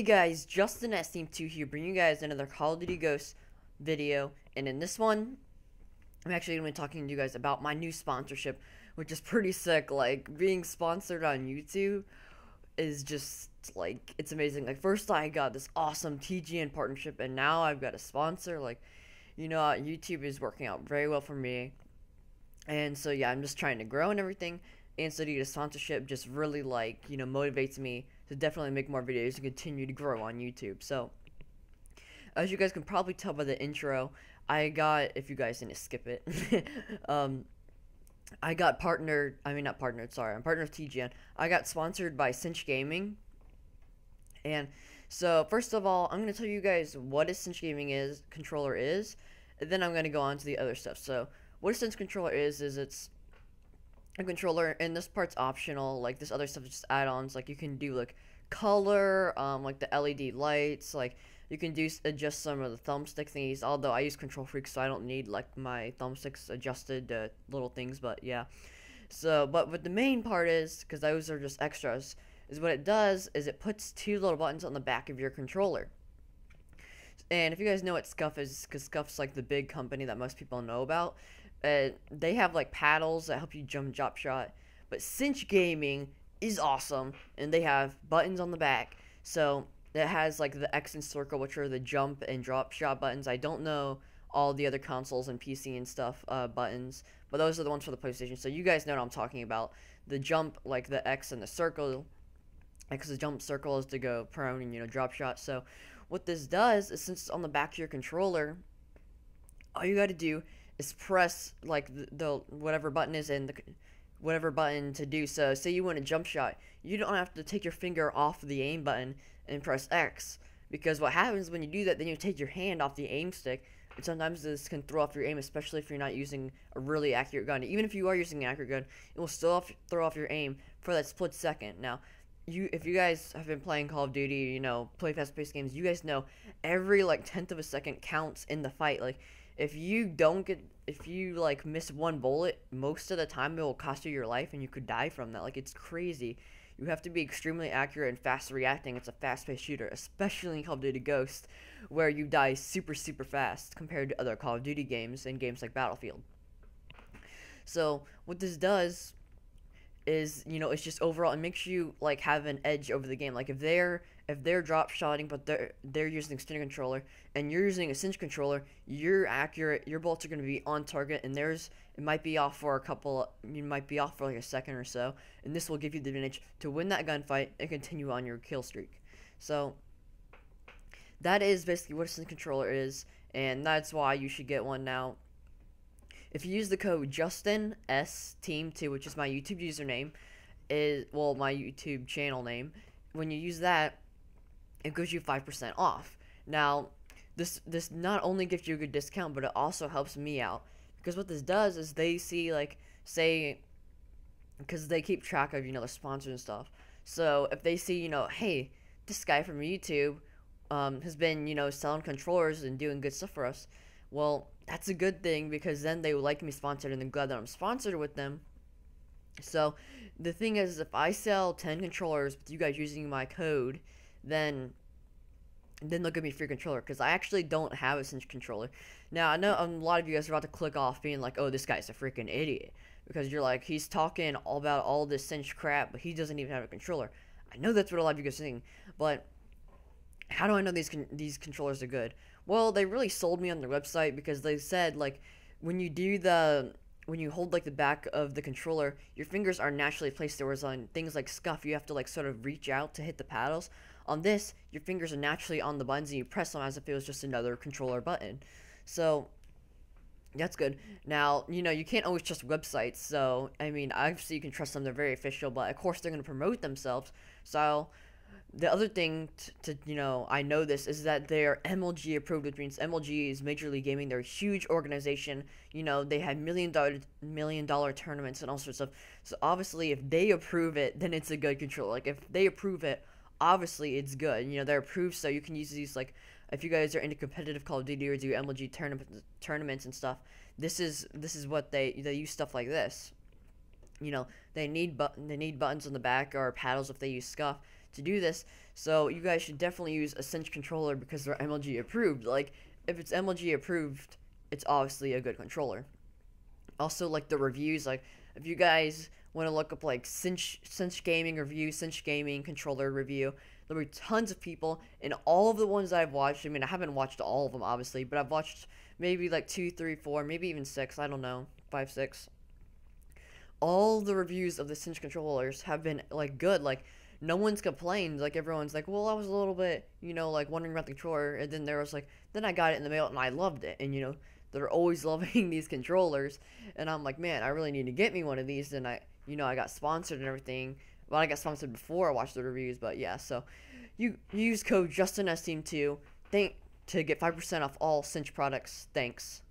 guys, Justin at Steam 2 here, bringing you guys another Call of Duty Ghosts video, and in this one, I'm actually going to be talking to you guys about my new sponsorship, which is pretty sick. Like, being sponsored on YouTube is just, like, it's amazing. Like, first I got this awesome TGN partnership, and now I've got a sponsor. Like, YouTube is working out very well for me, and so, yeah, I'm just trying to grow and everything, and so the sponsorship just really, like, motivates me to definitely make more videos and continue to grow on YouTube. So, as you guys can probably tell by the intro, I got, if you guys didn't skip it, I got partnered, I mean not partnered, sorry, I'm partnered with TGN. I got sponsored by Cinch Gaming. And so, first of all, I'm going to tell you guys what a Cinch Gaming controller is, and then I'm going to go on to the other stuff. So, what a Cinch controller is it's a controller, and this part's optional. Like, this other stuff is just add-ons. Like, you can do, like, color, like the LED lights, like, you can adjust some of the thumbstick thingies, although I use Control Freak, so I don't need, like, my thumbsticks adjusted to little things, but yeah. So, but what the main part is, because those are just extras, is what it does is it puts two little buttons on the back of your controller. And if you guys know what Scuff is, because Scuff's, like, the big company that most people know about, they have, like, paddles that help you jump drop shot, but Cinch Gaming is awesome, and they have buttons on the back. So it has, like, the X and circle, which are the jump and drop shot buttons. I don't know all the other consoles and PC and stuff buttons, but those are the ones for the PlayStation. So you guys know what I'm talking about. The jump, like the X and the circle, because the jump circle is to go prone and drop shot. So what this does is, since it's on the back of your controller, all you got to do is press, like, the whatever button is in the whatever button to do. So say you want a jump shot, you don't have to take your finger off the aim button and press X, because what happens when you do that, then you take your hand off the aim stick, and sometimes this can throw off your aim, especially if you're not using a really accurate gun. Even if you are using an accurate gun, it will still throw off your aim for that split second. Now, if you guys have been playing Call of Duty, play fast-paced games, you guys know every, like, tenth of a second counts in the fight. Like, if you like miss one bullet, most of the time it will cost you your life, and you could die from that. Like, it's crazy. You have to be extremely accurate and fast reacting. It's a fast-paced shooter, especially in Call of Duty Ghost, where you die super fast compared to other Call of Duty games and games like Battlefield. So what this does is, it's just overall, it makes you, like, have an edge over the game. Like, if they're drop shotting, but they're using an extended controller, and you're using a Cinch controller, you're accurate, your bullets are going to be on target, and it might be off for like a second or so, and this will give you the advantage to win that gunfight and continue on your kill streak. So that is basically what a Cinch controller is, and that's why you should get one now. If you use the code JustinSTeam2, which is my YouTube username, my YouTube channel name, when you use that, it gives you 5% off. Now, this not only gives you a good discount, but it also helps me out, because what this does is they see, like, say, because they keep track of, the sponsors and stuff. So if they see, hey, this guy from YouTube has been, selling controllers and doing good stuff for us, well, that's a good thing, because then they would like me sponsored, and they're glad that I'm sponsored with them. So the thing is, if I sell 10 controllers with you guys using my code, then they'll give me a free controller, because I actually don't have a Cinch controller. Now, I know a lot of you guys are about to click off being like, oh, this guy's a freaking idiot, because you're like, he's talking all about all this Cinch crap, but he doesn't even have a controller. I know that's what a lot of you guys are saying, but how do I know these controllers are good? Well, they really sold me on their website, because they said, like, when you hold, like, the back of the controller, your fingers are naturally placed there, whereas on things like Scuff, you have to, like, sort of reach out to hit the paddles. On this, your fingers are naturally on the buttons, and you press them as if it was just another controller button. So that's good. Now, you can't always trust websites, so, I mean, obviously you can trust them, they're very official, but of course they're going to promote themselves. So the other thing I know this is that they're MLG approved, which means MLG is Major League Gaming. They're a huge organization. They had million dollar tournaments and all sorts of stuff. So obviously, if they approve it, then it's a good controller. Like, if they approve it, obviously it's good. They're approved, so you can use these, like, if you guys are into competitive Call of Duty or do MLG tournaments and stuff. This is what they use stuff like this. They need buttons on the back, or paddles if they use Scuff, to do this. So you guys should definitely use a Cinch controller because they're MLG approved. Like, if it's MLG approved, it's obviously a good controller. Also, like the reviews, like if you guys want to look up like Cinch gaming review, Cinch gaming controller review, there'll be tons of people, and all of the ones I've watched, I mean, I haven't watched all of them obviously, but I've watched maybe like 2, 3, 4, maybe even 6, I don't know, 5, 6. All the reviews of the Cinch controllers have been like good. Like, no one's complained. Like, everyone's like, well, I was a little bit, like wondering about the controller, and then there was like, then I got it in the mail and I loved it. And they're always loving these controllers, and I'm like, man, I really need to get me one of these. And I got sponsored and everything. Well, I got sponsored before I watched the reviews, but yeah. So you use code JustinSteam2 to get 5% off all Cinch products. Thanks.